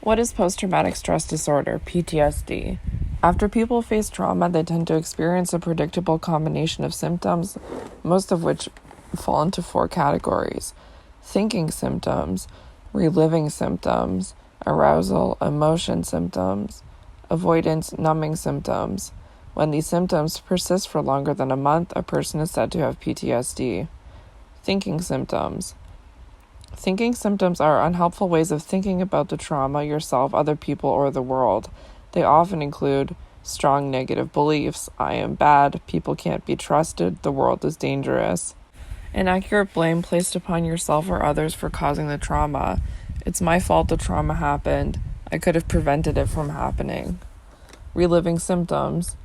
What is post-traumatic stress disorder, PTSD? After people face trauma, they tend to experience a predictable combination of symptoms, most of which fall into 4 categories: thinking symptoms, reliving symptoms, arousal, emotion symptoms, avoidance, numbing symptoms. When these symptoms persist for longer than a month, a person is said to have PTSD. Thinking symptoms. Thinking symptoms are unhelpful ways of thinking about the trauma, yourself, other people, or the world. They often include strong negative beliefs: I am bad, people can't be trusted, the world is dangerous. Inaccurate blame placed upon yourself or others for causing the trauma. It's my fault the trauma happened. I could have prevented it from happening. Reliving symptoms.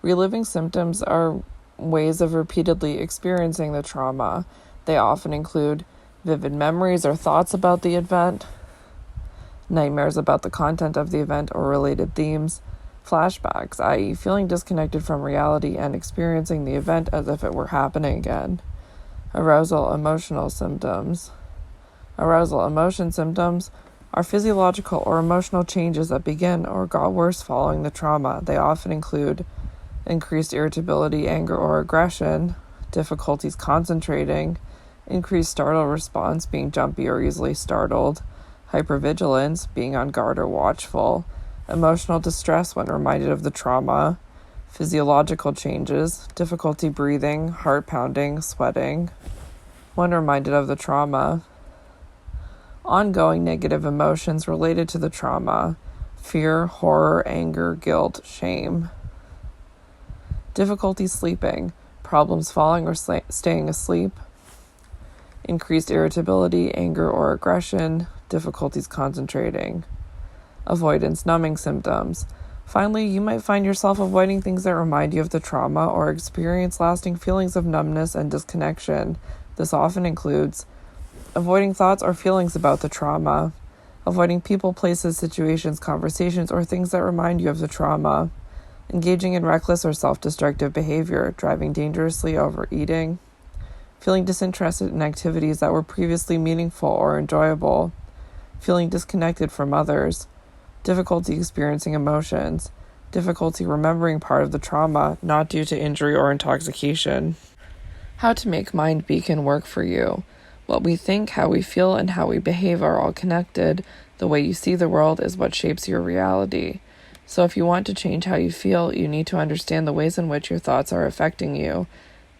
Reliving symptoms are ways of repeatedly experiencing the trauma. They often include vivid memories or thoughts about the event, nightmares about the content of the event or related themes, flashbacks, i.e., feeling disconnected from reality and experiencing the event as if it were happening again. Arousal emotional symptoms. Arousal emotion symptoms are physiological or emotional changes that begin or got worse following the trauma. They often include increased irritability, anger, or aggression, difficulties concentrating, increased startle response, being jumpy or easily startled, hypervigilance, being on guard or watchful, emotional distress when reminded of the trauma, physiological changes, difficulty breathing, heart pounding, sweating when reminded of the trauma, ongoing negative emotions related to the trauma, fear, horror, anger, guilt, shame, difficulty sleeping, problems falling or staying asleep, increased irritability, anger or aggression, difficulties concentrating, avoidance, numbing symptoms. Finally, you might find yourself avoiding things that remind you of the trauma or experience lasting feelings of numbness and disconnection. This often includes avoiding thoughts or feelings about the trauma, avoiding people, places, situations, conversations, or things that remind you of the trauma, engaging in reckless or self-destructive behavior, driving dangerously, overeating, feeling disinterested in activities that were previously meaningful or enjoyable, feeling disconnected from others, difficulty experiencing emotions, difficulty remembering part of the trauma, not due to injury or intoxication. How to make MindBeacon work for you. What we think, how we feel, and how we behave are all connected. The way you see the world is what shapes your reality. So if you want to change how you feel, you need to understand the ways in which your thoughts are affecting you,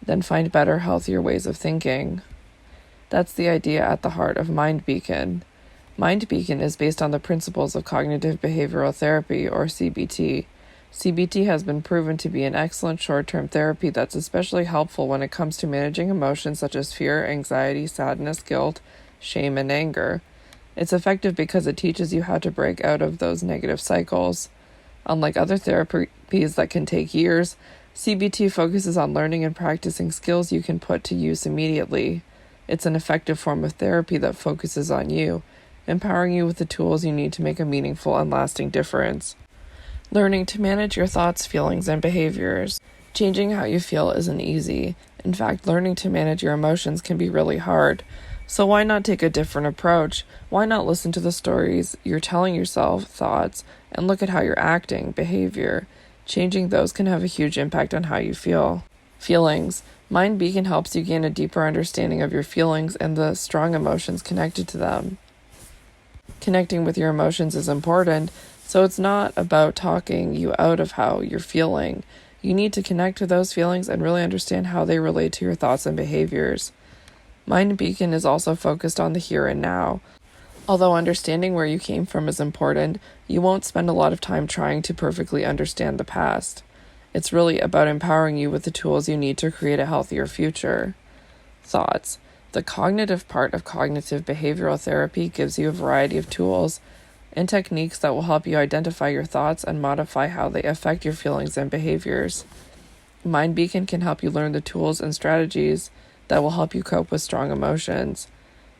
then find better, healthier ways of thinking. That's the idea at the heart of MindBeacon. MindBeacon is based on the principles of cognitive behavioral therapy, or CBT. CBT has been proven to be an excellent short-term therapy that's especially helpful when it comes to managing emotions such as fear, anxiety, sadness, guilt, shame, and anger. It's effective because it teaches you how to break out of those negative cycles. Unlike other therapies that can take years, CBT focuses on learning and practicing skills you can put to use immediately. It's an effective form of therapy that focuses on you, empowering you with the tools you need to make a meaningful and lasting difference. Learning to manage your thoughts, feelings, and behaviors. Changing how you feel isn't easy. In fact, learning to manage your emotions can be really hard. So why not take a different approach? Why not listen to the stories you're telling yourself, thoughts, and look at how you're acting, behavior. Changing those can have a huge impact on how you feel. Feelings. MindBeacon helps you gain a deeper understanding of your feelings and the strong emotions connected to them. Connecting with your emotions is important, so it's not about talking you out of how you're feeling. You need to connect with those feelings and really understand how they relate to your thoughts and behaviors. MindBeacon is also focused on the here and now. Although understanding where you came from is important, you won't spend a lot of time trying to perfectly understand the past. It's really about empowering you with the tools you need to create a healthier future. Thoughts. The cognitive part of cognitive behavioral therapy gives you a variety of tools and techniques that will help you identify your thoughts and modify how they affect your feelings and behaviors. MindBeacon can help you learn the tools and strategies that will help you cope with strong emotions.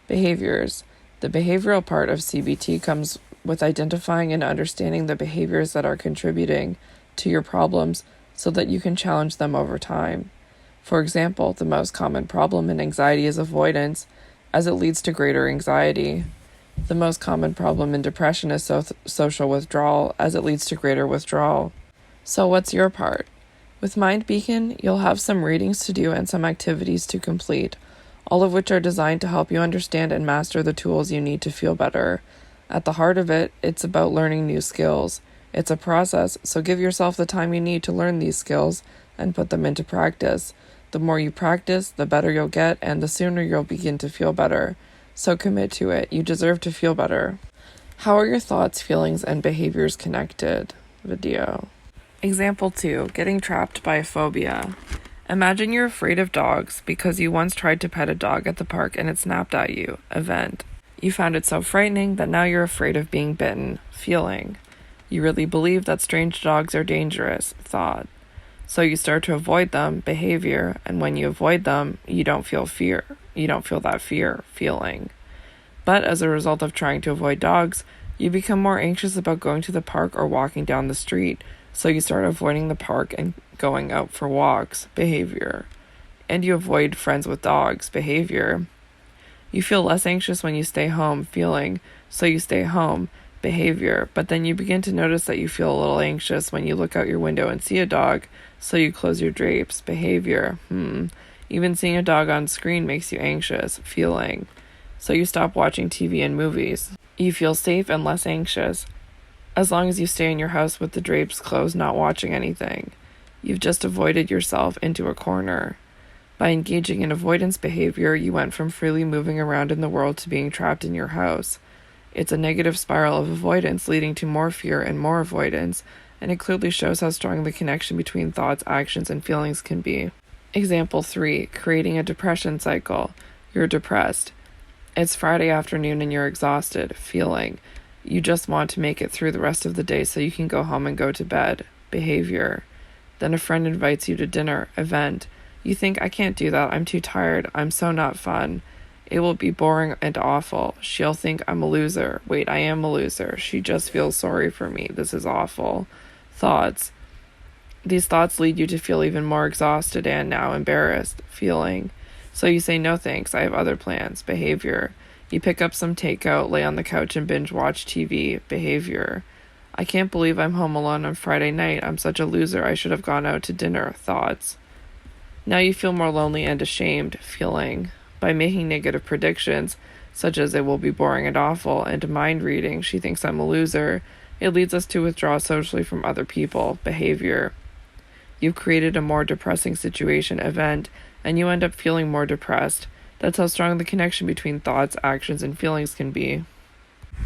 Behaviors. The behavioral part of CBT comes with identifying and understanding the behaviors that are contributing to your problems so that you can challenge them over time. For example, the most common problem in anxiety is avoidance, as it leads to greater anxiety. The most common problem in depression is social withdrawal, as it leads to greater withdrawal. So what's your part? With MindBeacon, you'll have some readings to do and some activities to complete, all of which are designed to help you understand and master the tools you need to feel better. At the heart of it, it's about learning new skills. It's a process, so give yourself the time you need to learn these skills and put them into practice. The more you practice, the better you'll get, and the sooner you'll begin to feel better. So commit to it. You deserve to feel better. How are your thoughts, feelings, and behaviors connected? Video. Example 2. Getting trapped by a phobia. Imagine you're afraid of dogs because you once tried to pet a dog at the park and it snapped at you. Event. You found it so frightening that now you're afraid of being bitten. Feeling. You really believe that strange dogs are dangerous. Thought. So you start to avoid them. Behavior. And when you avoid them, you don't feel fear. You don't feel that fear. Feeling. But as a result of trying to avoid dogs, you become more anxious about going to the park or walking down the street. So you start avoiding the park and going out for walks. Behavior. And you avoid friends with dogs. Behavior. You feel less anxious when you stay home. Feeling. So you stay home. Behavior. But then you begin to notice that you feel a little anxious when you look out your window and see a dog. So you close your drapes. Behavior. Even seeing a dog on screen makes you anxious. Feeling. So you stop watching TV and movies. You feel safe and less anxious as long as you stay in your house with the drapes closed, not watching anything. You've just avoided yourself into a corner. By engaging in avoidance behavior, you went from freely moving around in the world to being trapped in your house. It's a negative spiral of avoidance leading to more fear and more avoidance, and it clearly shows how strong the connection between thoughts, actions, and feelings can be. Example 3. Creating a depression cycle. You're depressed. It's Friday afternoon and you're exhausted. Feeling. You just want to make it through the rest of the day so you can go home and go to bed. Behavior. Then a friend invites you to dinner. Event. You think, I can't do that. I'm too tired. I'm so not fun. It will be boring and awful. She'll think I'm a loser. Wait, I am a loser. She just feels sorry for me. This is awful. Thoughts. These thoughts lead you to feel even more exhausted and now embarrassed. Feeling. So you say, no thanks, I have other plans. Behavior. You pick up some takeout, lay on the couch and binge watch TV. Behavior. I can't believe I'm home alone on Friday night. I'm such a loser. I should have gone out to dinner. Thoughts. Now you feel more lonely and ashamed. Feeling. By making negative predictions, such as it will be boring and awful, and mind reading, she thinks I'm a loser, it leads us to withdraw socially from other people. Behavior. You've created a more depressing situation. Event. And you end up feeling more depressed. That's how strong the connection between thoughts, actions, and feelings can be.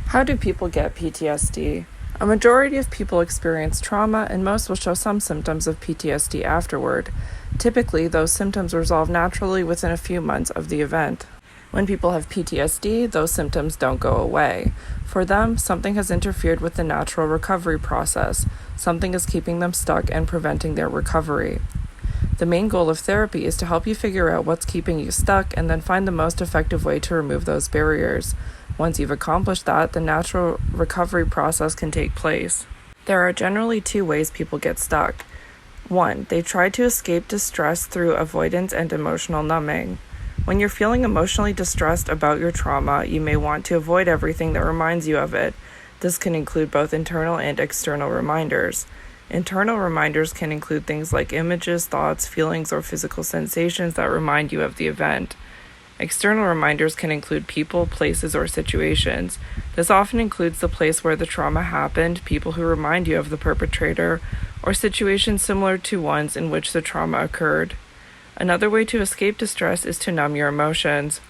How do people get PTSD? A majority of people experience trauma, and most will show some symptoms of PTSD afterward. Typically, those symptoms resolve naturally within a few months of the event. When people have PTSD, those symptoms don't go away. For them, something has interfered with the natural recovery process. Something is keeping them stuck and preventing their recovery. The main goal of therapy is to help you figure out what's keeping you stuck and then find the most effective way to remove those barriers. Once you've accomplished that, the natural recovery process can take place. There are generally 2 ways people get stuck. 1. They try to escape distress through avoidance and emotional numbing. When you're feeling emotionally distressed about your trauma, you may want to avoid everything that reminds you of it. This can include both internal and external reminders. Internal reminders can include things like images, thoughts, feelings, or physical sensations that remind you of the event. External reminders can include people, places, or situations. This often includes the place where the trauma happened, people who remind you of the perpetrator, or situations similar to ones in which the trauma occurred. Another way to escape distress is to numb your emotions.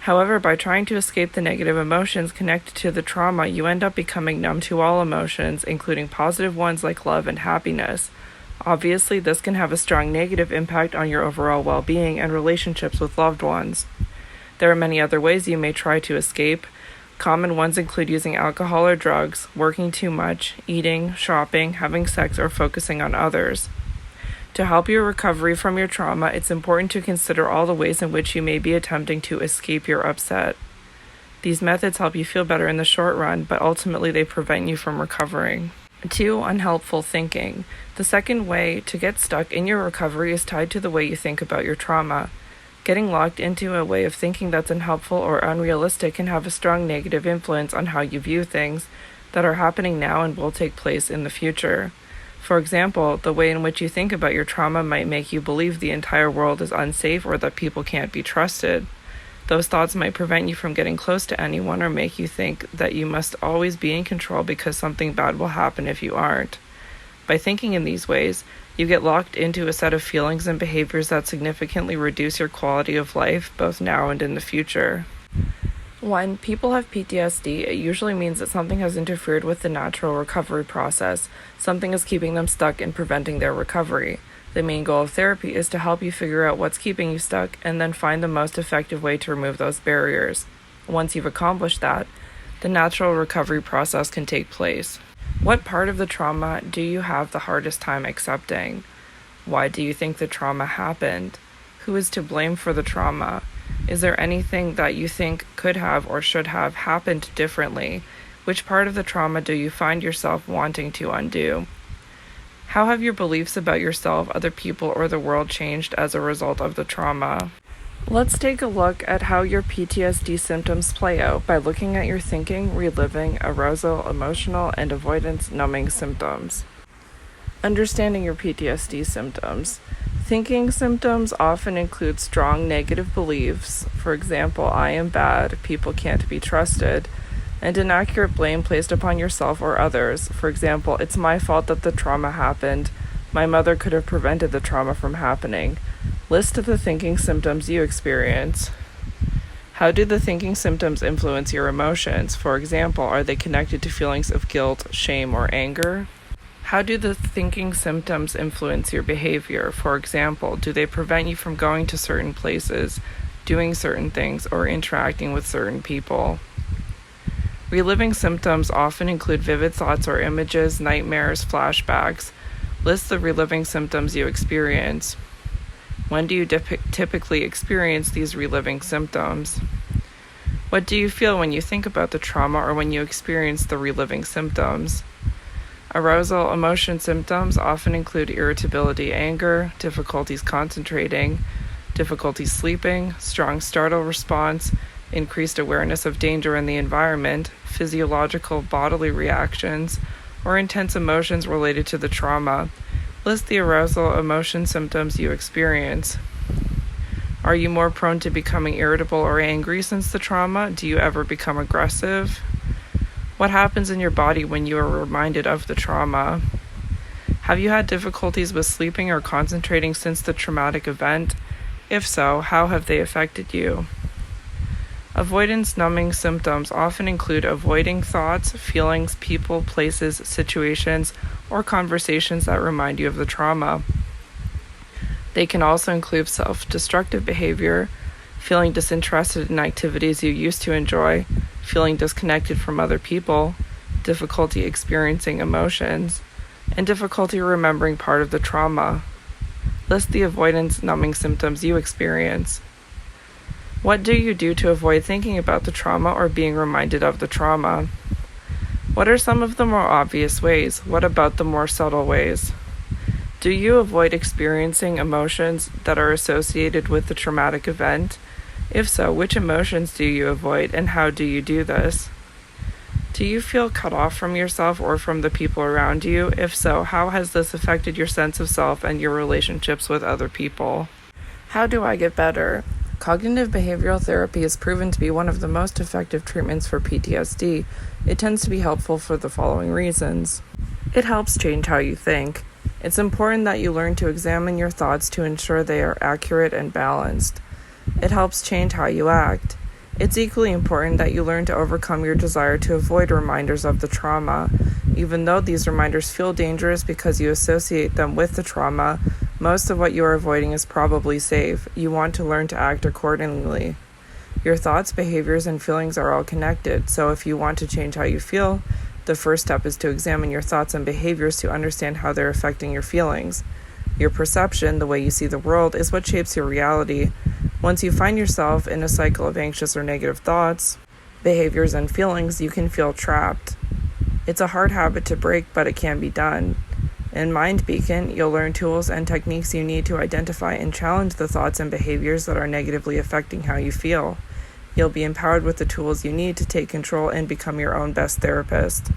However, by trying to escape the negative emotions connected to the trauma, you end up becoming numb to all emotions, including positive ones like love and happiness. Obviously, this can have a strong negative impact on your overall well-being and relationships with loved ones. There are many other ways you may try to escape. Common ones include using alcohol or drugs, working too much, eating, shopping, having sex, or focusing on others. To help your recovery from your trauma, it's important to consider all the ways in which you may be attempting to escape your upset. These methods help you feel better in the short run, but ultimately they prevent you from recovering. 2. Unhelpful thinking. The second way to get stuck in your recovery is tied to the way you think about your trauma. Getting locked into a way of thinking that's unhelpful or unrealistic can have a strong negative influence on how you view things that are happening now and will take place in the future. For example, the way in which you think about your trauma might make you believe the entire world is unsafe or that people can't be trusted. Those thoughts might prevent you from getting close to anyone or make you think that you must always be in control because something bad will happen if you aren't. By thinking in these ways, you get locked into a set of feelings and behaviors that significantly reduce your quality of life, both now and in the future. When people have PTSD, it usually means that something has interfered with the natural recovery process. Something is keeping them stuck and preventing their recovery. The main goal of therapy is to help you figure out what's keeping you stuck and then find the most effective way to remove those barriers. Once you've accomplished that, the natural recovery process can take place. What part of the trauma do you have the hardest time accepting? Why do you think the trauma happened? Who is to blame for the trauma? Is there anything that you think could have or should have happened differently? Which part of the trauma do you find yourself wanting to undo? How have your beliefs about yourself, other people, or the world changed as a result of the trauma? Let's take a look at how your PTSD symptoms play out by looking at your thinking, reliving, arousal, emotional, and avoidance numbing symptoms. Understanding your PTSD symptoms. Thinking symptoms often include strong negative beliefs. For example, I am bad, people can't be trusted, and inaccurate blame placed upon yourself or others. For example, it's my fault that the trauma happened. My mother could have prevented the trauma from happening. List the thinking symptoms you experience. How do the thinking symptoms influence your emotions? For example, are they connected to feelings of guilt, shame, or anger? How do the thinking symptoms influence your behavior? For example, do they prevent you from going to certain places, doing certain things, or interacting with certain people? Reliving symptoms often include vivid thoughts or images, nightmares, flashbacks. List the reliving symptoms you experience. When do you typically experience these reliving symptoms? What do you feel when you think about the trauma or when you experience the reliving symptoms? Arousal emotion symptoms often include irritability, anger, difficulties concentrating, difficulties sleeping, strong startle response, increased awareness of danger in the environment, physiological bodily reactions, or intense emotions related to the trauma. List the arousal emotion symptoms you experience. Are you more prone to becoming irritable or angry since the trauma? Do you ever become aggressive? What happens in your body when you are reminded of the trauma? Have you had difficulties with sleeping or concentrating since the traumatic event? If so, how have they affected you? Avoidance numbing symptoms often include avoiding thoughts, feelings, people, places, situations, or conversations that remind you of the trauma. They can also include self-destructive behavior, feeling disinterested in activities you used to enjoy, feeling disconnected from other people, difficulty experiencing emotions, and difficulty remembering part of the trauma. List the avoidance numbing symptoms you experience. What do you do to avoid thinking about the trauma or being reminded of the trauma? What are some of the more obvious ways? What about the more subtle ways? Do you avoid experiencing emotions that are associated with the traumatic event? If so, which emotions do you avoid and how do you do this? Do you feel cut off from yourself or from the people around you? If so, how has this affected your sense of self and your relationships with other people? How do I get better? Cognitive behavioral therapy is proven to be one of the most effective treatments for PTSD. It tends to be helpful for the following reasons. It helps change how you think. It's important that you learn to examine your thoughts to ensure they are accurate and balanced. It helps change how you act. It's equally important that you learn to overcome your desire to avoid reminders of the trauma. Even though these reminders feel dangerous because you associate them with the trauma, most of what you are avoiding is probably safe. You want to learn to act accordingly. Your thoughts, behaviors, and feelings are all connected, so if you want to change how you feel, the first step is to examine your thoughts and behaviors to understand how they're affecting your feelings. Your perception, the way you see the world, is what shapes your reality. Once you find yourself in a cycle of anxious or negative thoughts, behaviors, and feelings, you can feel trapped. It's a hard habit to break, but it can be done. In MindBeacon, you'll learn tools and techniques you need to identify and challenge the thoughts and behaviors that are negatively affecting how you feel. You'll be empowered with the tools you need to take control and become your own best therapist.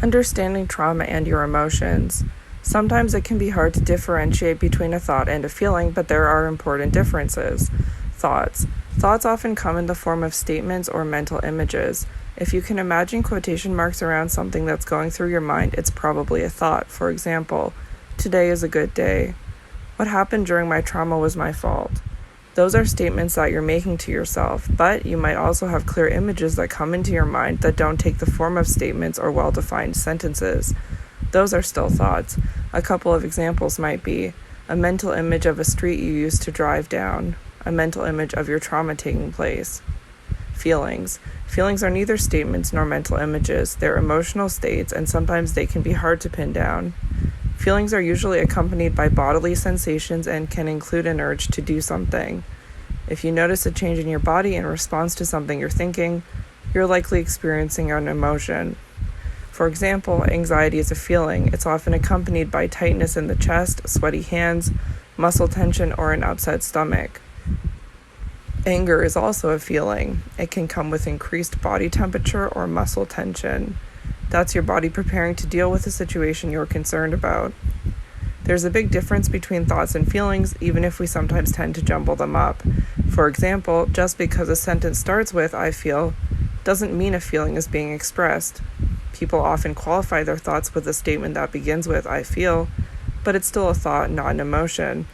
Understanding trauma and your emotions. Sometimes it can be hard to differentiate between a thought and a feeling, but there are important differences. Thoughts. Thoughts often come in the form of statements or mental images. If you can imagine quotation marks around something that's going through your mind, it's probably a thought. For example, today is a good day. What happened during my trauma was my fault. Those are statements that you're making to yourself, but you might also have clear images that come into your mind that don't take the form of statements or well-defined sentences. Those are still thoughts. A couple of examples might be a mental image of a street you used to drive down, a mental image of your trauma taking place. Feelings. Feelings are neither statements nor mental images. They're emotional states, and sometimes they can be hard to pin down. Feelings are usually accompanied by bodily sensations and can include an urge to do something. If you notice a change in your body in response to something you're thinking, you're likely experiencing an emotion. For example, anxiety is a feeling. It's often accompanied by tightness in the chest, sweaty hands, muscle tension, or an upset stomach. Anger is also a feeling. It can come with increased body temperature or muscle tension. That's your body preparing to deal with a situation you're concerned about. There's a big difference between thoughts and feelings, even if we sometimes tend to jumble them up. For example, just because a sentence starts with "I feel" doesn't mean a feeling is being expressed. People often qualify their thoughts with a statement that begins with "I feel," but it's still a thought, not an emotion.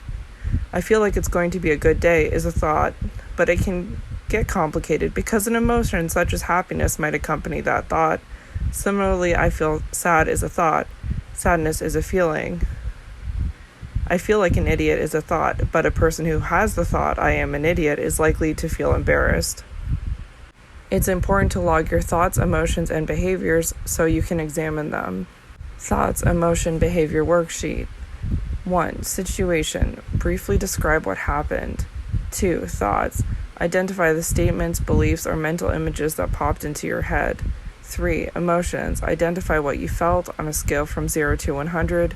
"I feel like it's going to be a good day" is a thought, but it can get complicated because an emotion such as happiness might accompany that thought. Similarly, "I feel sad" is a thought. Sadness is a feeling. "I feel like an idiot" is a thought, but a person who has the thought "I am an idiot" is likely to feel embarrassed. It's important to log your thoughts, emotions, and behaviors so you can examine them. Thoughts, emotion, behavior worksheet. 1. Situation. Briefly describe what happened. 2. Thoughts. Identify the statements, beliefs, or mental images that popped into your head. 3. Emotions. Identify what you felt on a scale from 0 to 100.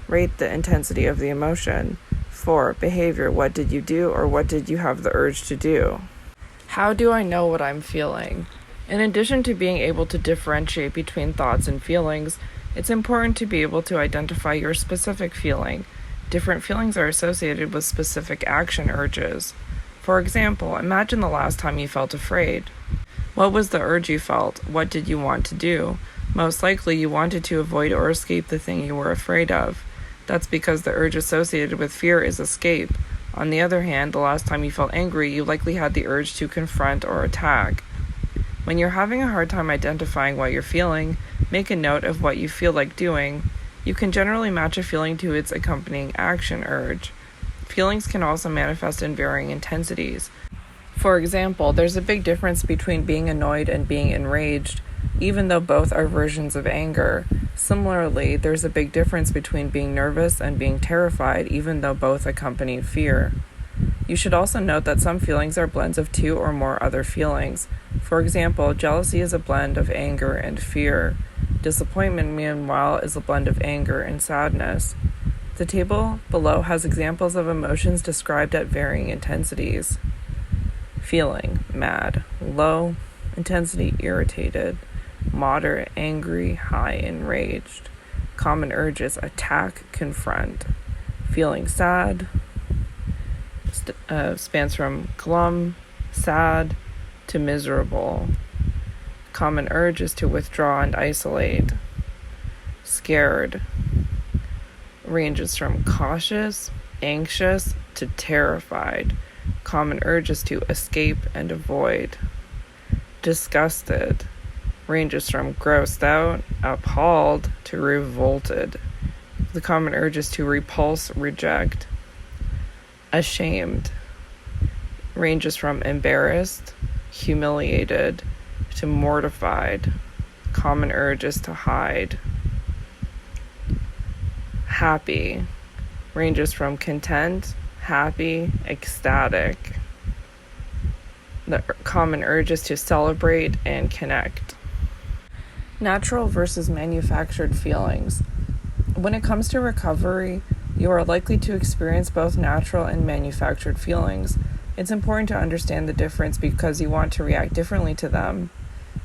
Rate the intensity of the emotion. 4. Behavior. What did you do or what did you have the urge to do? How do I know what I'm feeling? In addition to being able to differentiate between thoughts and feelings, it's important to be able to identify your specific feeling. Different feelings are associated with specific action urges. For example, imagine the last time you felt afraid. What was the urge you felt? What did you want to do? Most likely you wanted to avoid or escape the thing you were afraid of. That's because the urge associated with fear is escape. On the other hand, the last time you felt angry, you likely had the urge to confront or attack. When you're having a hard time identifying what you're feeling, make a note of what you feel like doing. You can generally match a feeling to its accompanying action urge. Feelings can also manifest in varying intensities. For example, there's a big difference between being annoyed and being enraged, even though both are versions of anger. Similarly, there's a big difference between being nervous and being terrified, even though both accompany fear. You should also note that some feelings are blends of two or more other feelings. For example, jealousy is a blend of anger and fear. Disappointment, meanwhile, is a blend of anger and sadness. The table below has examples of emotions described at varying intensities. Feeling: mad, low intensity, irritated, moderate, angry, high, enraged. Common urges: attack, confront. Feeling sad spans from glum, sad, to miserable. Common urge is to withdraw and isolate. Scared ranges from cautious, anxious, to terrified. Common urge is to escape and avoid. Disgusted ranges from grossed out, appalled, to revolted. The common urge is to repulse, reject. Ashamed ranges from embarrassed, humiliated, to mortified. Common urge is to hide. Happy ranges from content, happy, ecstatic. The common urge is to celebrate and connect. Natural versus manufactured feelings. When it comes to recovery, you are likely to experience both natural and manufactured feelings. It's important to understand the difference because you want to react differently to them.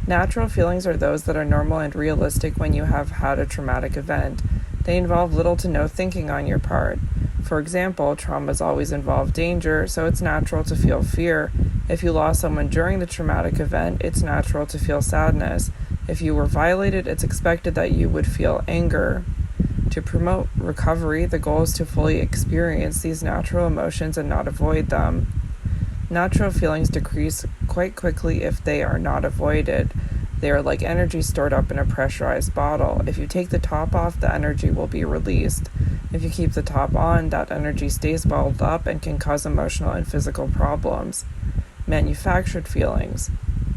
Natural feelings are those that are normal and realistic when you have had a traumatic event. They involve little to no thinking on your part. For example, traumas always involve danger, so it's natural to feel fear. If you lost someone during the traumatic event, it's natural to feel sadness. If you were violated, it's expected that you would feel anger. To promote recovery, the goal is to fully experience these natural emotions and not avoid them. Natural feelings decrease quite quickly if they are not avoided. They are like energy stored up in a pressurized bottle. If you take the top off, the energy will be released. If you keep the top on, that energy stays bottled up and can cause emotional and physical problems. Manufactured feelings.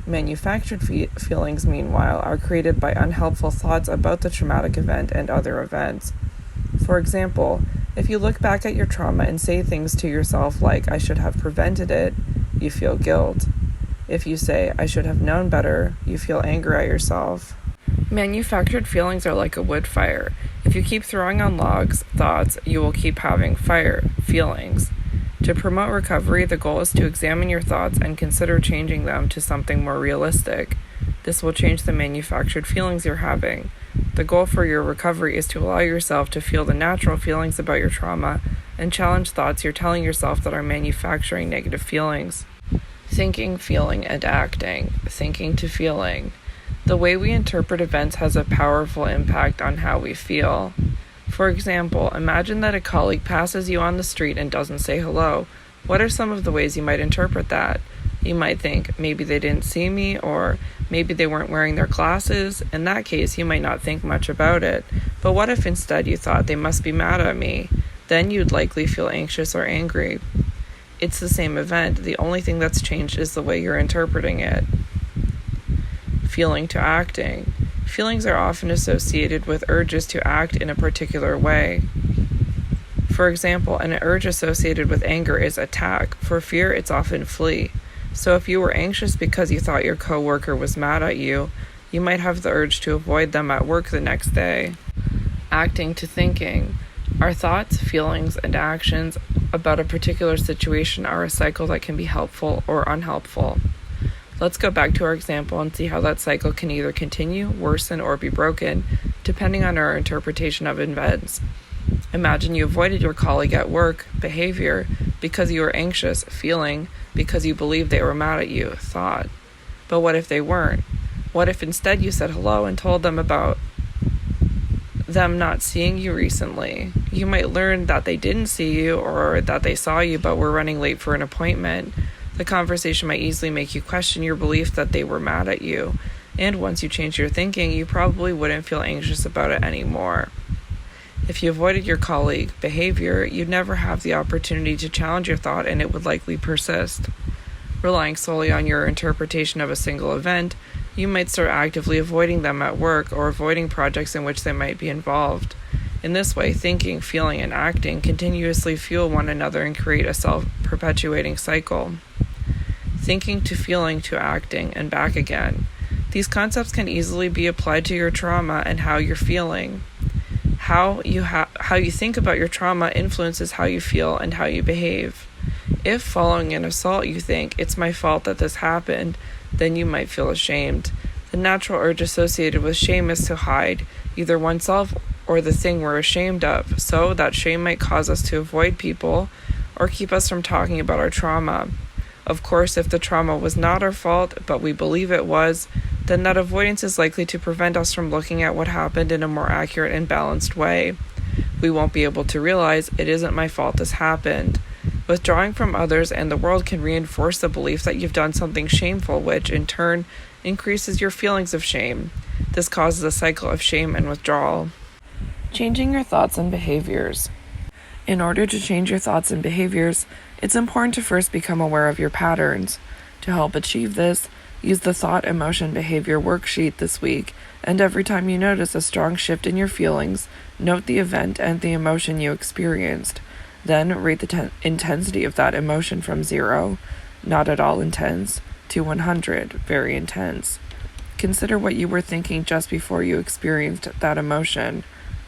Manufactured feelings, meanwhile, are created by unhelpful thoughts about the traumatic event and other events. For example, if you look back at your trauma and say things to yourself like, "I should have prevented it," you feel guilt. If you say, "I should have known better," you feel anger at yourself. Manufactured feelings are like a wood fire. If you keep throwing on logs, thoughts, you will keep having fire feelings. To promote recovery, the goal is to examine your thoughts and consider changing them to something more realistic. This will change the manufactured feelings you're having. The goal for your recovery is to allow yourself to feel the natural feelings about your trauma and challenge thoughts you're telling yourself that are manufacturing negative feelings. Thinking, feeling, and acting. Thinking to feeling. The way we interpret events has a powerful impact on how we feel. For example, imagine that a colleague passes you on the street and doesn't say hello. What are some of the ways you might interpret that? You might think, maybe they didn't see me, or maybe they weren't wearing their glasses. In that case, you might not think much about it. But what if instead you thought, they must be mad at me? Then you'd likely feel anxious or angry. It's the same event. The only thing that's changed is the way you're interpreting it. Feeling to acting. Feelings are often associated with urges to act in a particular way. For example, an urge associated with anger is attack. For fear, it's often flee. So if you were anxious because you thought your coworker was mad at you, you might have the urge to avoid them at work the next day. Acting to thinking. Our thoughts, feelings, and actions about a particular situation are a cycle that can be helpful or unhelpful. Let's go back to our example and see how that cycle can either continue, worsen, or be broken, depending on our interpretation of events. Imagine you avoided your colleague at work, behavior, because you were anxious, feeling, because you believed they were mad at you, thought. But what if they weren't? What if instead you said hello and told them about them not seeing you recently? You might learn that they didn't see you or that they saw you but were running late for an appointment. The conversation might easily make you question your belief that they were mad at you. And once you change your thinking, you probably wouldn't feel anxious about it anymore. If you avoided your colleague behavior, you'd never have the opportunity to challenge your thought and it would likely persist. Relying solely on your interpretation of a single event, you might start actively avoiding them at work or avoiding projects in which they might be involved. In this way, thinking, feeling, and acting continuously fuel one another and create a self-perpetuating cycle. Thinking to feeling to acting and back again. These concepts can easily be applied to your trauma and how you're feeling. How you think about your trauma influences how you feel and how you behave. If following an assault you think, "It's my fault that this happened," then you might feel ashamed. The natural urge associated with shame is to hide either oneself or the thing we're ashamed of, so that shame might cause us to avoid people or keep us from talking about our trauma. Of course, if the trauma was not our fault, but we believe it was, then that avoidance is likely to prevent us from looking at what happened in a more accurate and balanced way. We won't be able to realize, "It isn't my fault this happened." Withdrawing from others and the world can reinforce the belief that you've done something shameful, which, in turn, increases your feelings of shame. This causes a cycle of shame and withdrawal. Changing your thoughts and behaviors. In order to change your thoughts and behaviors, it's important to first become aware of your patterns. To help achieve this, use the Thought, Emotion, Behavior worksheet this week, and every time you notice a strong shift in your feelings, note the event and the emotion you experienced. Then rate the intensity of that emotion from 0, not at all intense, to 100, very intense. Consider what you were thinking just before you experienced that emotion.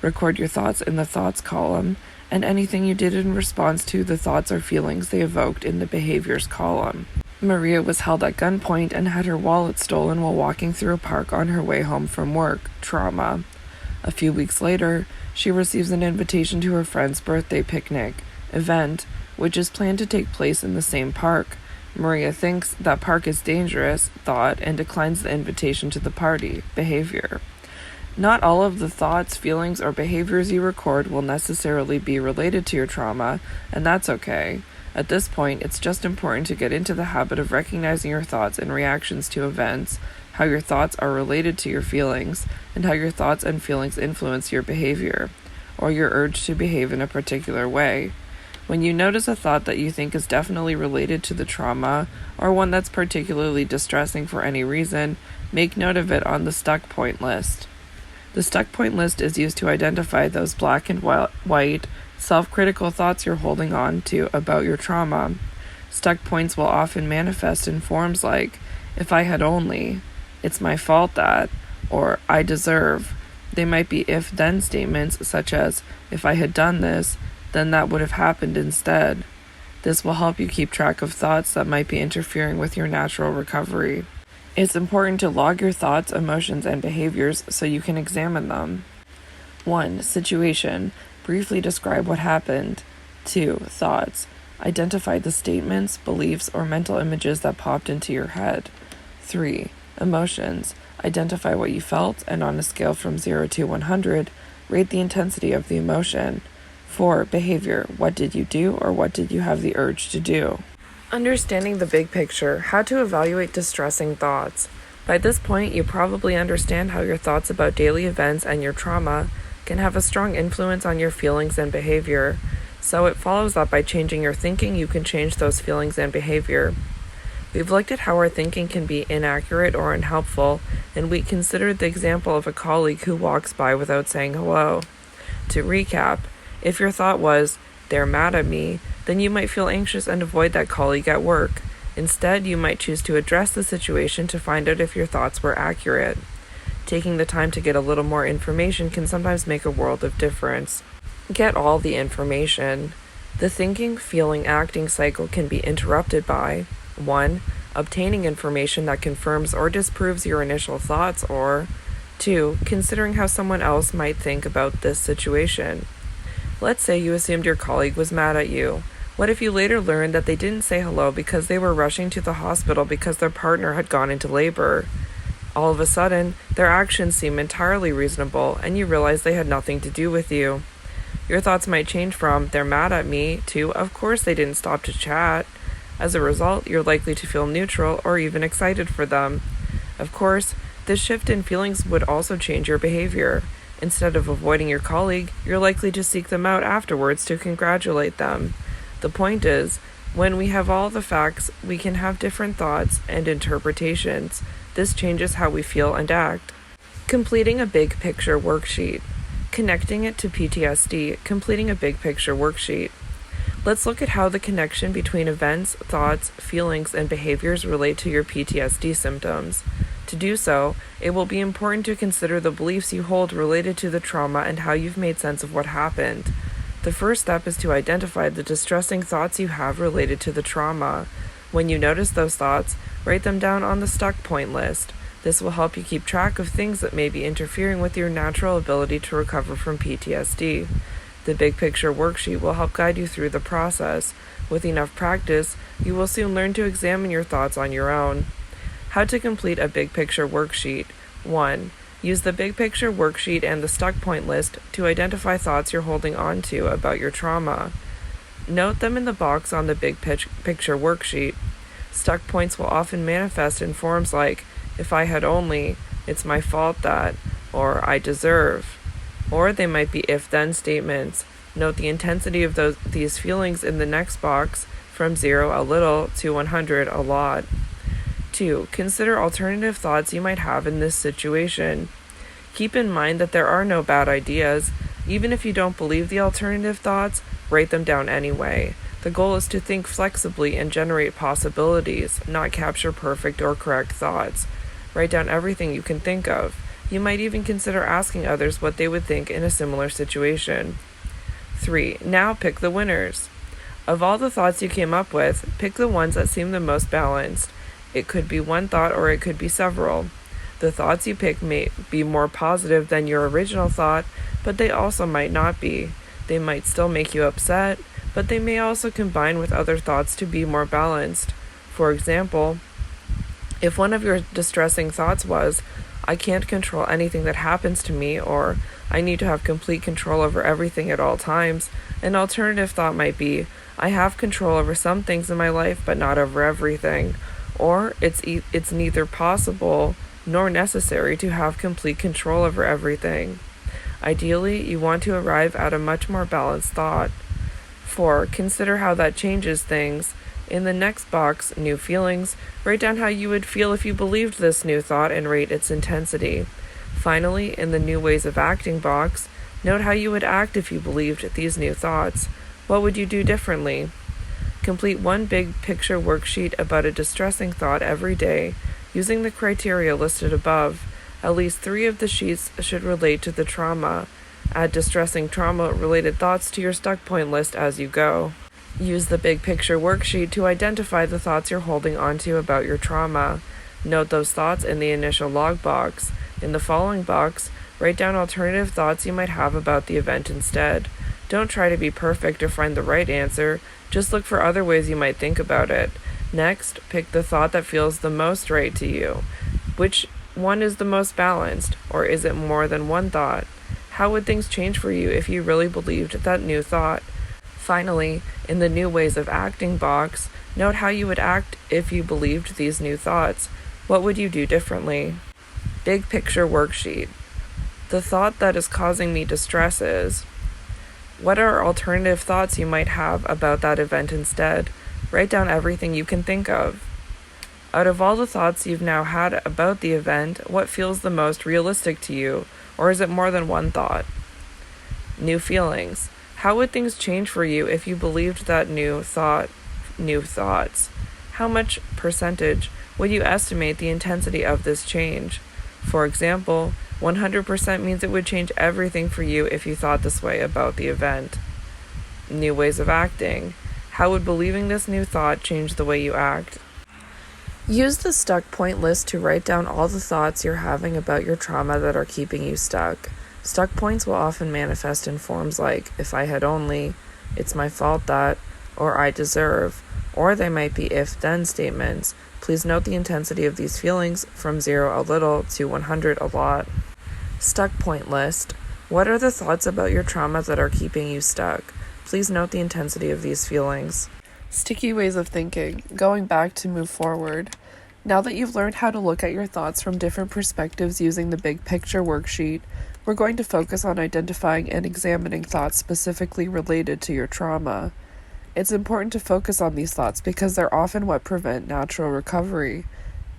Record your thoughts in the thoughts column, and anything you did in response to the thoughts or feelings they evoked in the behaviors column. Maria was held at gunpoint and had her wallet stolen while walking through a park on her way home from work. Trauma. A few weeks later, she receives an invitation to her friend's birthday picnic event, which is planned to take place in the same park. Maria thinks that park is dangerous, thought, and declines the invitation to the party. Behavior. Not all of the thoughts, feelings, or behaviors you record will necessarily be related to your trauma, and that's okay. At this point, it's just important to get into the habit of recognizing your thoughts and reactions to events, how your thoughts are related to your feelings, and how your thoughts and feelings influence your behavior, or your urge to behave in a particular way. When you notice a thought that you think is definitely related to the trauma, or one that's particularly distressing for any reason, make note of it on the stuck point list. The stuck point list is used to identify those black and white, self-critical thoughts you're holding on to about your trauma. Stuck points will often manifest in forms like, if I had only, it's my fault that, or I deserve. They might be if-then statements such as, if I had done this, then that would have happened instead. This will help you keep track of thoughts that might be interfering with your natural recovery. It's important to log your thoughts, emotions, and behaviors so you can examine them. 1. Situation. Briefly describe what happened. 2. Thoughts. Identify the statements, beliefs, or mental images that popped into your head. 3. Emotions. Identify what you felt, and on a scale from 0 to 100, rate the intensity of the emotion. 4. Behavior. What did you do, or what did you have the urge to do? Understanding the big picture. How to evaluate distressing thoughts. By this point, you probably understand how your thoughts about daily events and your trauma can have a strong influence on your feelings and behavior. So it follows that by changing your thinking, you can change those feelings and behavior. We've looked at how our thinking can be inaccurate or unhelpful, and we considered the example of a colleague who walks by without saying hello. To recap, if your thought was, they're mad at me, then you might feel anxious and avoid that colleague at work. Instead, you might choose to address the situation to find out if your thoughts were accurate. Taking the time to get a little more information can sometimes make a world of difference. Get all the information. The thinking, feeling, acting cycle can be interrupted by 1. Obtaining information that confirms or disproves your initial thoughts, or 2. Considering how someone else might think about this situation. Let's say you assumed your colleague was mad at you. What if you later learned that they didn't say hello because they were rushing to the hospital because their partner had gone into labor? All of a sudden, their actions seem entirely reasonable, and you realize they had nothing to do with you. Your thoughts might change from, they're mad at me, to, of course they didn't stop to chat. As a result, you're likely to feel neutral or even excited for them. Of course, this shift in feelings would also change your behavior. Instead of avoiding your colleague, you're likely to seek them out afterwards to congratulate them. The point is, when we have all the facts, we can have different thoughts and interpretations. This changes how we feel and act. Completing a big picture worksheet. Connecting it to PTSD, completing a big picture worksheet. Let's look at how the connection between events, thoughts, feelings, and behaviors relate to your PTSD symptoms. To do so, it will be important to consider the beliefs you hold related to the trauma and how you've made sense of what happened. The first step is to identify the distressing thoughts you have related to the trauma. When you notice those thoughts, write them down on the stuck point list. This will help you keep track of things that may be interfering with your natural ability to recover from PTSD. The big picture worksheet will help guide you through the process. With enough practice, you will soon learn to examine your thoughts on your own. How to complete a big picture worksheet. 1. Use the big picture worksheet and the stuck point list to identify thoughts you're holding on to about your trauma. Note them in the box on the big picture worksheet. Stuck points will often manifest in forms like, if I had only, it's my fault that, or I deserve. Or they might be if-then statements. Note the intensity of these feelings in the next box, from 0 a little to 100 a lot. 2. Consider alternative thoughts you might have in this situation. Keep in mind that there are no bad ideas. Even if you don't believe the alternative thoughts, write them down anyway. The goal is to think flexibly and generate possibilities, not capture perfect or correct thoughts. Write down everything you can think of. You might even consider asking others what they would think in a similar situation. 3. Now pick the winners. Of all the thoughts you came up with, pick the ones that seem the most balanced. It could be one thought or it could be several. The thoughts you pick may be more positive than your original thought, but they also might not be. They might still make you upset, but they may also combine with other thoughts to be more balanced. For example, if one of your distressing thoughts was, I can't control anything that happens to me, or I need to have complete control over everything at all times, an alternative thought might be, I have control over some things in my life, but not over everything. Or it's neither possible nor necessary to have complete control over everything. Ideally, you want to arrive at a much more balanced thought. 4. Consider how that changes things. In the next box, New Feelings, write down how you would feel if you believed this new thought and rate its intensity. Finally, in the New Ways of Acting box, note how you would act if you believed these new thoughts. What would you do differently? Complete one big picture worksheet about a distressing thought every day, using the criteria listed above. At least 3 of the sheets should relate to the trauma. Add distressing trauma-related thoughts to your stuck point list as you go. Use the big picture worksheet to identify the thoughts you're holding onto about your trauma. Note those thoughts in the initial log box. In the following box, write down alternative thoughts you might have about the event instead. Don't try to be perfect or find the right answer, just look for other ways you might think about it. Next, pick the thought that feels the most right to you. Which one is the most balanced, or is it more than one thought? How would things change for you if you really believed that new thought? Finally, in the New Ways of Acting box, note how you would act if you believed these new thoughts. What would you do differently? Big picture worksheet. The thought that is causing me distress is, what are alternative thoughts you might have about that event instead? Write down everything you can think of. Out of all the thoughts you've now had about the event, what feels the most realistic to you, or is it more than one thought? New Feelings. How would things change for you if you believed that new thoughts? How much percentage would you estimate the intensity of this change? For example, 100% means it would change everything for you if you thought this way about the event. New Ways of Acting. How would believing this new thought change the way you act? Use the stuck point list to write down all the thoughts you're having about your trauma that are keeping you stuck. Stuck points will often manifest in forms like, if I had only, it's my fault that, or I deserve, or they might be if-then statements. Please note the intensity of these feelings from 0 a little to 100 a lot. Stuck point list. What are the thoughts about your trauma that are keeping you stuck? Please note the intensity of these feelings. Sticky ways of thinking. Going back to move forward. Now that you've learned how to look at your thoughts from different perspectives using the big picture worksheet, we're going to focus on identifying and examining thoughts specifically related to your trauma. It's important to focus on these thoughts because they're often what prevent natural recovery.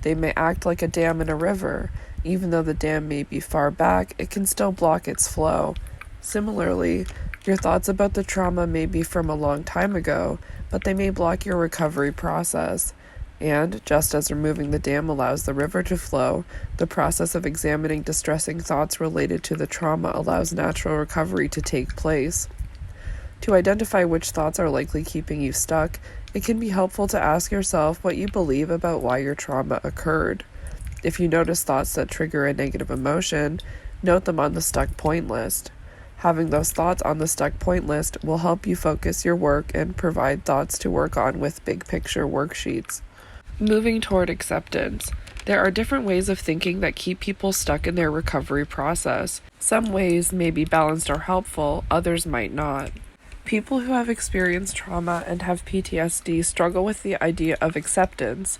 They may act like a dam in a river. Even though the dam may be far back, it can still block its flow. Similarly, your thoughts about the trauma may be from a long time ago, but they may block your recovery process. And, just as removing the dam allows the river to flow, the process of examining distressing thoughts related to the trauma allows natural recovery to take place. To identify which thoughts are likely keeping you stuck, it can be helpful to ask yourself what you believe about why your trauma occurred. If you notice thoughts that trigger a negative emotion, note them on the stuck point list. Having those thoughts on the stuck point list will help you focus your work and provide thoughts to work on with big picture worksheets. Moving toward acceptance. There are different ways of thinking that keep people stuck in their recovery process. Some ways may be balanced or helpful, others might not. People who have experienced trauma and have PTSD struggle with the idea of acceptance.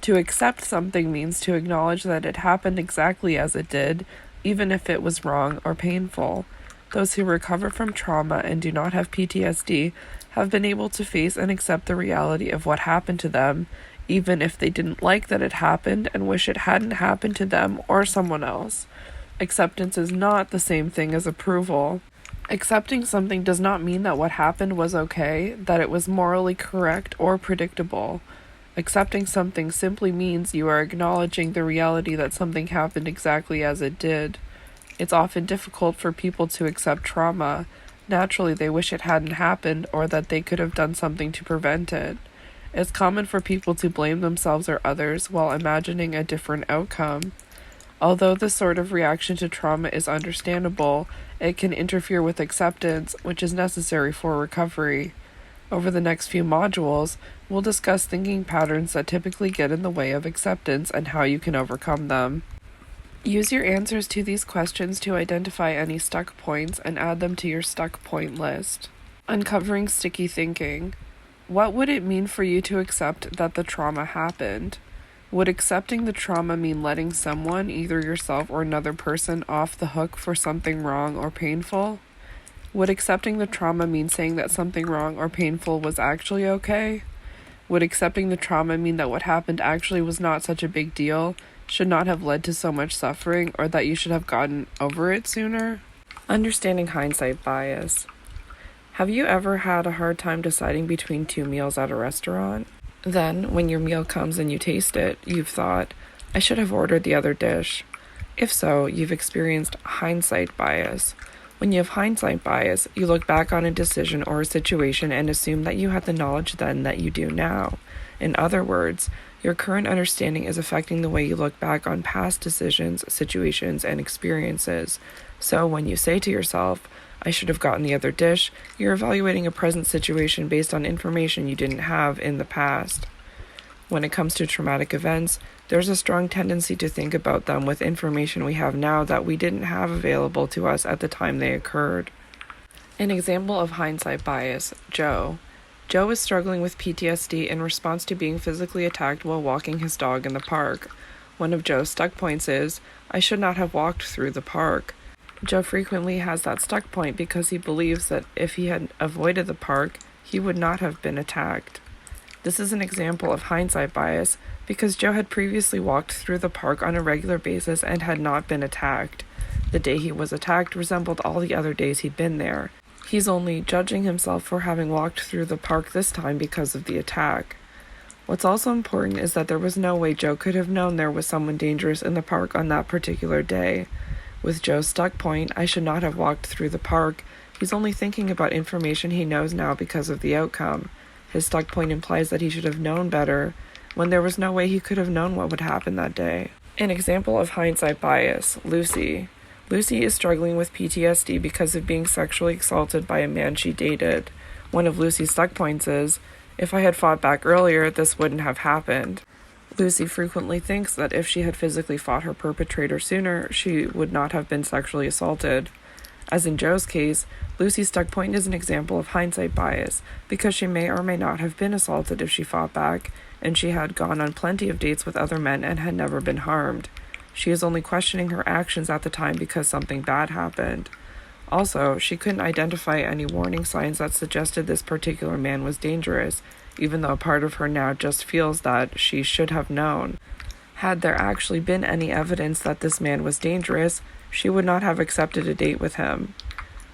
To accept something means to acknowledge that it happened exactly as it did, even if it was wrong or painful. Those who recover from trauma and do not have PTSD have been able to face and accept the reality of what happened to them, even if they didn't like that it happened and wish it hadn't happened to them or someone else. Acceptance is not the same thing as approval. Accepting something does not mean that what happened was okay, that it was morally correct or predictable. Accepting something simply means you are acknowledging the reality that something happened exactly as it did. It's often difficult for people to accept trauma. Naturally, they wish it hadn't happened or that they could have done something to prevent it. It's common for people to blame themselves or others while imagining a different outcome. Although this sort of reaction to trauma is understandable, it can interfere with acceptance, which is necessary for recovery. Over the next few modules, we'll discuss thinking patterns that typically get in the way of acceptance and how you can overcome them. Use your answers to these questions to identify any stuck points and add them to your stuck point list. Uncovering sticky thinking. What would it mean for you to accept that the trauma happened? Would accepting the trauma mean letting someone, either yourself or another person, off the hook for something wrong or painful? Would accepting the trauma mean saying that something wrong or painful was actually okay? Would accepting the trauma mean that what happened actually was not such a big deal, should not have led to so much suffering, or that you should have gotten over it sooner? Understanding hindsight bias. Have you ever had a hard time deciding between two meals at a restaurant? Then, when your meal comes and you taste it, you've thought, I should have ordered the other dish. If so, you've experienced hindsight bias. When you have hindsight bias, you look back on a decision or a situation and assume that you had the knowledge then that you do now. In other words, your current understanding is affecting the way you look back on past decisions, situations, and experiences. So when you say to yourself, I should have gotten the other dish, you're evaluating a present situation based on information you didn't have in the past. When it comes to traumatic events, there's a strong tendency to think about them with information we have now that we didn't have available to us at the time they occurred. An example of hindsight bias, Joe. Joe is struggling with PTSD in response to being physically attacked while walking his dog in the park. One of Joe's stuck points is, I should not have walked through the park. Joe frequently has that stuck point because he believes that if he had avoided the park, he would not have been attacked. This is an example of hindsight bias because Joe had previously walked through the park on a regular basis and had not been attacked. The day he was attacked resembled all the other days he'd been there. He's only judging himself for having walked through the park this time because of the attack. What's also important is that there was no way Joe could have known there was someone dangerous in the park on that particular day. With Joe's stuck point, I should not have walked through the park, he's only thinking about information he knows now because of the outcome. His stuck point implies that he should have known better, when there was no way he could have known what would happen that day. An example of hindsight bias, Lucy. Lucy is struggling with PTSD because of being sexually assaulted by a man she dated. One of Lucy's stuck points is, if I had fought back earlier, this wouldn't have happened. Lucy frequently thinks that if she had physically fought her perpetrator sooner, she would not have been sexually assaulted. As in Joe's case, Lucy's stuck point is an example of hindsight bias, because she may or may not have been assaulted if she fought back, and she had gone on plenty of dates with other men and had never been harmed. She is only questioning her actions at the time because something bad happened. Also, she couldn't identify any warning signs that suggested this particular man was dangerous, even though a part of her now just feels that she should have known. Had there actually been any evidence that this man was dangerous, she would not have accepted a date with him.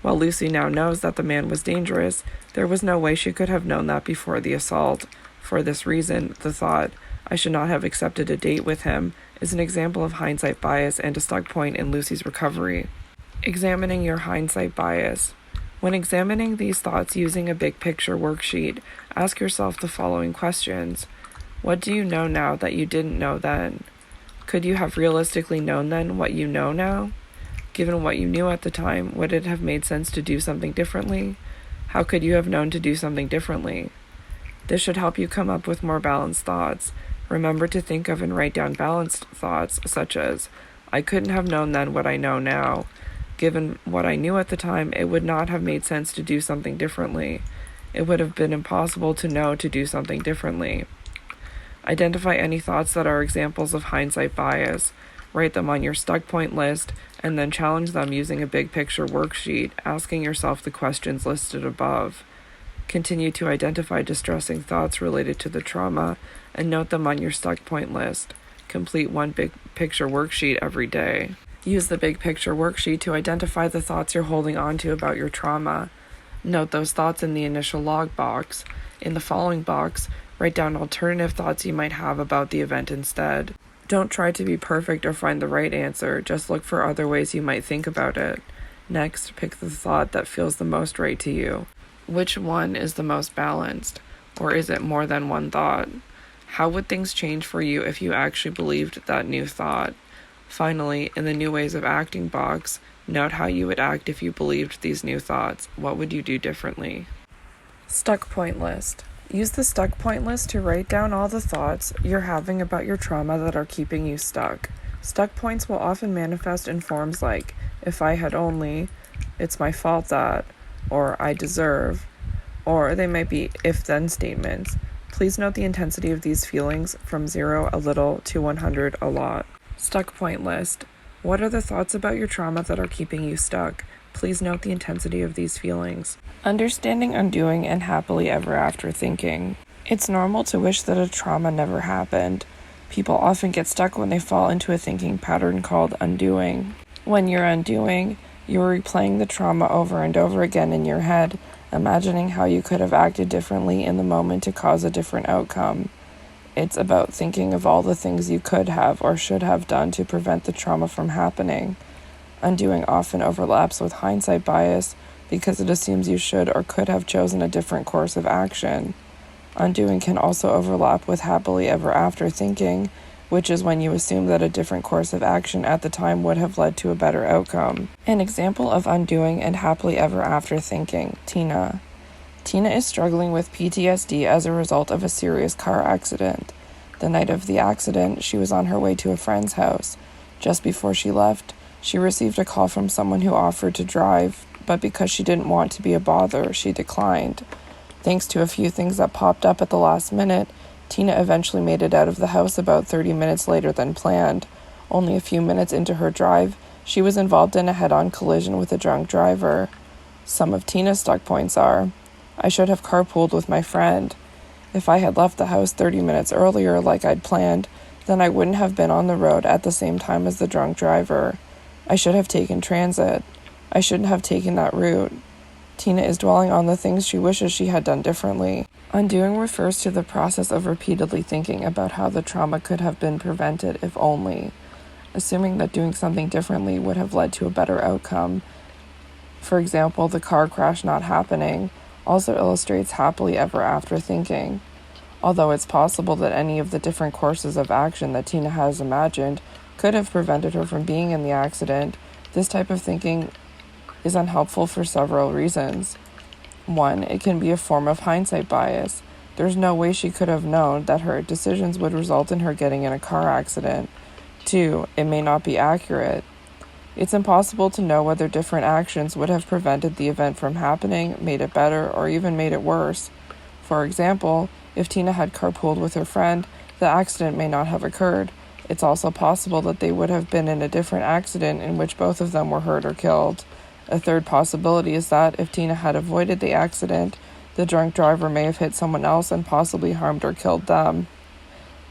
While Lucy now knows that the man was dangerous, there was no way she could have known that before the assault. For this reason, the thought, I should not have accepted a date with him, is an example of hindsight bias and a stuck point in Lucy's recovery. Examining your hindsight bias. When examining these thoughts using a big picture worksheet, ask yourself the following questions. What do you know now that you didn't know then? Could you have realistically known then what you know now? Given what you knew at the time, would it have made sense to do something differently? How could you have known to do something differently? This should help you come up with more balanced thoughts. Remember to think of and write down balanced thoughts, such as, I couldn't have known then what I know now. Given what I knew at the time, it would not have made sense to do something differently. It would have been impossible to know to do something differently. Identify any thoughts that are examples of hindsight bias. Write them on your stuck point list, and then challenge them using a big picture worksheet, asking yourself the questions listed above. Continue to identify distressing thoughts related to the trauma, and note them on your stuck point list. Complete one big picture worksheet every day. Use the big picture worksheet to identify the thoughts you're holding on to about your trauma. Note those thoughts in the initial log box. In the following box, Write down alternative thoughts you might have about the event instead. Don't try to be perfect or find the right answer, just look for other ways you might think about it. Next, pick the thought that feels the most right to you. Which one is the most balanced? Or is it more than one thought? How would things change for you if you actually believed that new thought? Finally, in the new ways of acting box, note how you would act if you believed these new thoughts. What would you do differently? Stuck point list. Use the stuck point list to write down all the thoughts you're having about your trauma that are keeping you stuck. Stuck points will often manifest in forms like, if I had only, it's my fault that, or I deserve, or they might be if-then statements. Please note the intensity of these feelings from 0, a little, to 100, a lot. Stuck point list. What are the thoughts about your trauma that are keeping you stuck? Please note the intensity of these feelings. Understanding undoing and happily ever after thinking. It's normal to wish that a trauma never happened. People often get stuck when they fall into a thinking pattern called undoing. When you're undoing, you're replaying the trauma over and over again in your head, imagining how you could have acted differently in the moment to cause a different outcome. It's about thinking of all the things you could have or should have done to prevent the trauma from happening. Undoing often overlaps with hindsight bias because it assumes you should or could have chosen a different course of action. Undoing can also overlap with happily ever after thinking, which is when you assume that a different course of action at the time would have led to a better outcome. An example of undoing and happily ever after thinking, Tina. Tina is struggling with PTSD as a result of a serious car accident. The night of the accident, she was on her way to a friend's house. Just before she left, she received a call from someone who offered to drive, but because she didn't want to be a bother, she declined. Thanks to a few things that popped up at the last minute, Tina eventually made it out of the house about 30 minutes later than planned. Only a few minutes into her drive, she was involved in a head-on collision with a drunk driver. Some of Tina's stuck points are, I should have carpooled with my friend. If I had left the house 30 minutes earlier like I'd planned, then I wouldn't have been on the road at the same time as the drunk driver. I should have taken transit. I shouldn't have taken that route. Tina is dwelling on the things she wishes she had done differently. Undoing refers to the process of repeatedly thinking about how the trauma could have been prevented if only, assuming that doing something differently would have led to a better outcome. For example, the car crash not happening also illustrates happily ever after thinking. Although it's possible that any of the different courses of action that Tina has imagined could have prevented her from being in the accident, this type of thinking is unhelpful for several reasons. 1, it can be a form of hindsight bias. There's no way she could have known that her decisions would result in her getting in a car accident. 2, it may not be accurate. It's impossible to know whether different actions would have prevented the event from happening, made it better, or even made it worse. For example, if Tina had carpooled with her friend, the accident may not have occurred. It's also possible that they would have been in a different accident in which both of them were hurt or killed. A third possibility is that if Tina had avoided the accident, the drunk driver may have hit someone else and possibly harmed or killed them.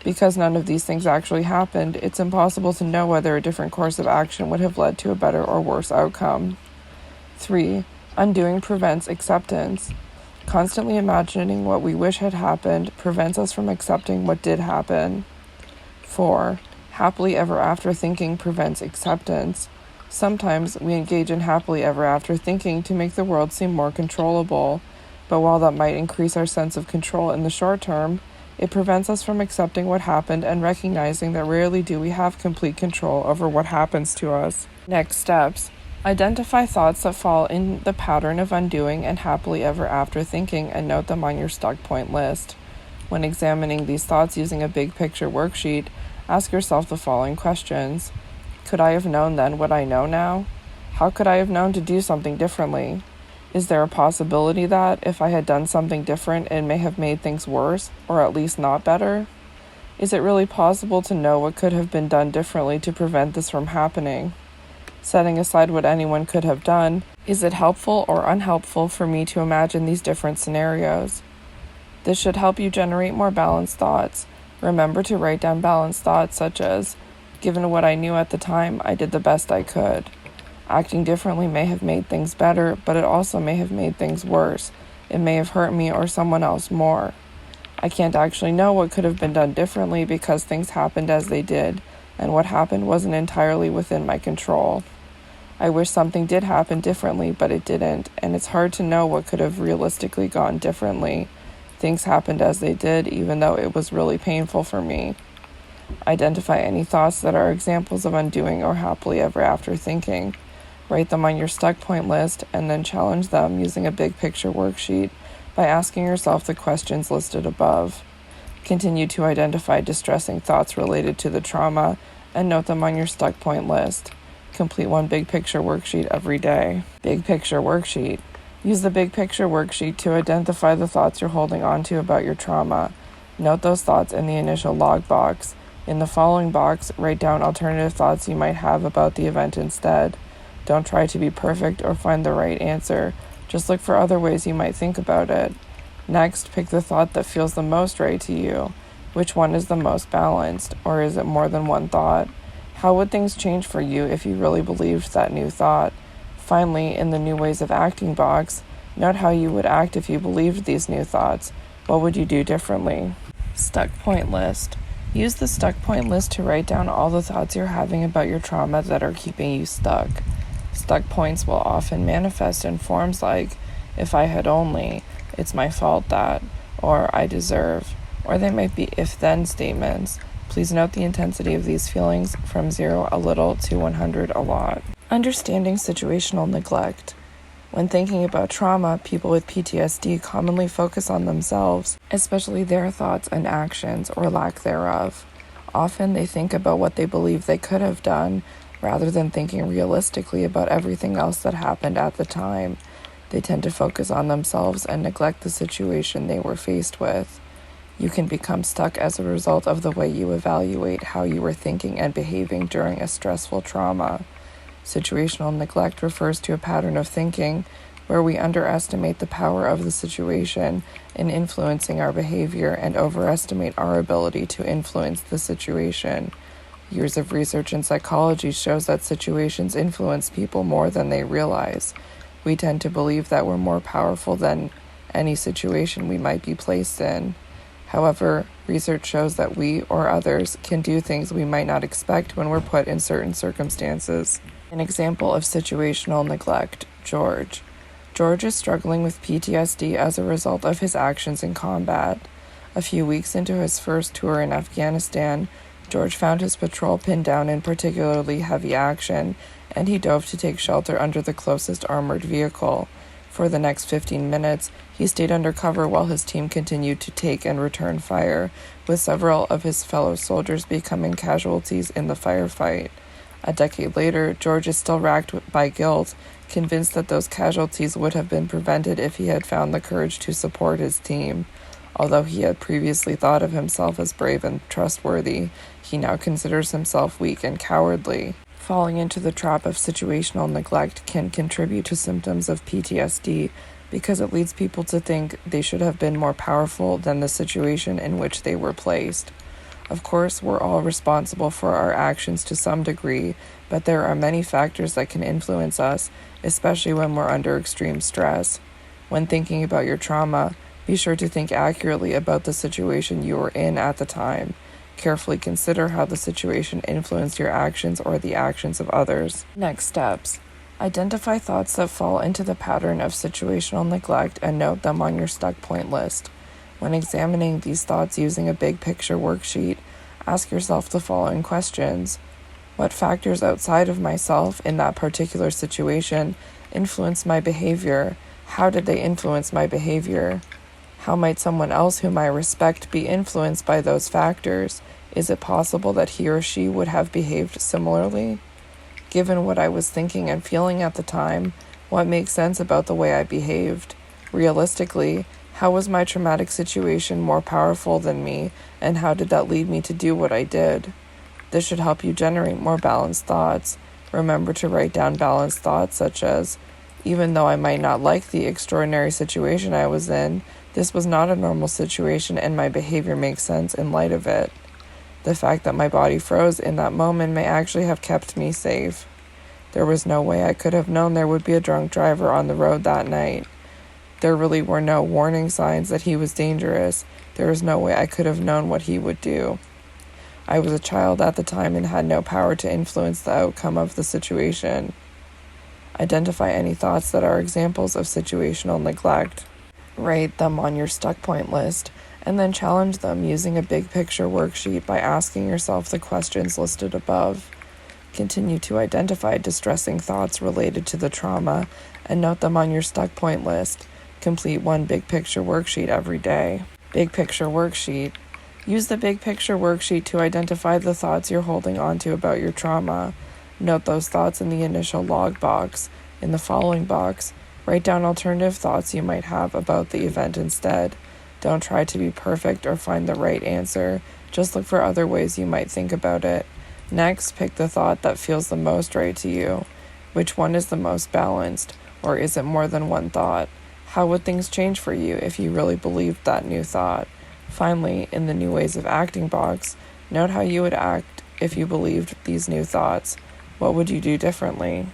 Because none of these things actually happened, it's impossible to know whether a different course of action would have led to a better or worse outcome. 3, undoing prevents acceptance. Constantly imagining what we wish had happened prevents us from accepting what did happen. 4, happily ever after thinking prevents acceptance. Sometimes we engage in happily ever after thinking to make the world seem more controllable, but while that might increase our sense of control in the short term, it prevents us from accepting what happened and recognizing that rarely do we have complete control over what happens to us. Next steps. Identify thoughts that fall in the pattern of undoing and happily ever after thinking and note them on your stuck point list. When examining these thoughts using a big picture worksheet, ask yourself the following questions. Could I have known then what I know now? How could I have known to do something differently? Is there a possibility that, if I had done something different, it may have made things worse, or at least not better? Is it really possible to know what could have been done differently to prevent this from happening? Setting aside what anyone could have done, is it helpful or unhelpful for me to imagine these different scenarios? This should help you generate more balanced thoughts. Remember to write down balanced thoughts such as, given what I knew at the time, I did the best I could. Acting differently may have made things better, but it also may have made things worse. It may have hurt me or someone else more. I can't actually know what could have been done differently because things happened as they did, and what happened wasn't entirely within my control. I wish something did happen differently, but it didn't, and it's hard to know what could have realistically gone differently. Things happened as they did, even though it was really painful for me. Identify any thoughts that are examples of undoing or happily ever after thinking. Write them on your stuck point list, and then challenge them using a big picture worksheet by asking yourself the questions listed above. Continue to identify distressing thoughts related to the trauma and note them on your stuck point list. Complete one big picture worksheet every day. Big picture worksheet. Use the big picture worksheet to identify the thoughts you're holding on to about your trauma. Note those thoughts in the initial log box. In the following box, write down alternative thoughts you might have about the event instead. Don't try to be perfect or find the right answer. Just look for other ways you might think about it. Next, pick the thought that feels the most right to you. Which one is the most balanced, or is it more than one thought? How would things change for you if you really believed that new thought? Finally, in the new ways of acting box, note how you would act if you believed these new thoughts. What would you do differently? Stuck point list. Use the stuck point list to write down all the thoughts you're having about your trauma that are keeping you stuck. Stuck points will often manifest in forms like, if I had only, it's my fault that, or I deserve, or they might be if-then statements. Please note the intensity of these feelings from 0 a little to 100 a lot. Understanding situational neglect. When thinking about trauma, people with PTSD commonly focus on themselves, especially their thoughts and actions or lack thereof. Often they think about what they believe they could have done, rather than thinking realistically about everything else that happened at the time. They tend to focus on themselves and neglect the situation they were faced with. You can become stuck as a result of the way you evaluate how you were thinking and behaving during a stressful trauma. Situational neglect refers to a pattern of thinking where we underestimate the power of the situation in influencing our behavior and overestimate our ability to influence the situation. Years of research in psychology shows that situations influence people more than they realize. We tend to believe that we're more powerful than any situation we might be placed in. However, research shows that we or others can do things we might not expect when we're put in certain circumstances. An example of situational neglect, George. George is struggling with PTSD as a result of his actions in combat. A few weeks into his first tour in Afghanistan, George found his patrol pinned down in particularly heavy action, and he dove to take shelter under the closest armored vehicle. For the next 15 minutes, he stayed under cover while his team continued to take and return fire, with several of his fellow soldiers becoming casualties in the firefight. A decade later, George is still racked by guilt, convinced that those casualties would have been prevented if he had found the courage to support his team. Although he had previously thought of himself as brave and trustworthy, he now considers himself weak and cowardly. Falling into the trap of situational neglect can contribute to symptoms of PTSD because it leads people to think they should have been more powerful than the situation in which they were placed. Of course, we're all responsible for our actions to some degree, but there are many factors that can influence us, especially when we're under extreme stress. When thinking about your trauma, be sure to think accurately about the situation you were in at the time. Carefully consider how the situation influenced your actions or the actions of others. Next steps. Identify thoughts that fall into the pattern of situational neglect and note them on your stuck point list. When examining these thoughts using a big picture worksheet, ask yourself the following questions. What factors outside of myself in that particular situation influenced my behavior? How did they influence my behavior? How might someone else whom I respect be influenced by those factors? Is it possible that he or she would have behaved similarly? Given what I was thinking and feeling at the time, what makes sense about the way I behaved? Realistically, how was my traumatic situation more powerful than me, and how did that lead me to do what I did? This should help you generate more balanced thoughts. Remember to write down balanced thoughts such as, even though I might not like the extraordinary situation I was in, this was not a normal situation and my behavior makes sense in light of it. The fact that my body froze in that moment may actually have kept me safe. There was no way I could have known there would be a drunk driver on the road that night. There really were no warning signs that he was dangerous. There was no way I could have known what he would do. I was a child at the time and had no power to influence the outcome of the situation. Identify any thoughts that are examples of situational neglect. Write them on your stuck point list, and then challenge them using a big picture worksheet by asking yourself the questions listed above. Continue to identify distressing thoughts related to the trauma and note them on your stuck point list. Complete one big picture worksheet every day. Big picture worksheet. Use the big picture worksheet to identify the thoughts you're holding onto about your trauma. Note those thoughts in the initial log box. In the following box, write down alternative thoughts you might have about the event instead. Don't try to be perfect or find the right answer. Just look for other ways you might think about it. Next, pick the thought that feels the most right to you. Which one is the most balanced, or is it more than one thought? How would things change for you if you really believed that new thought? Finally, in the new ways of acting box, note how you would act if you believed these new thoughts. What would you do differently?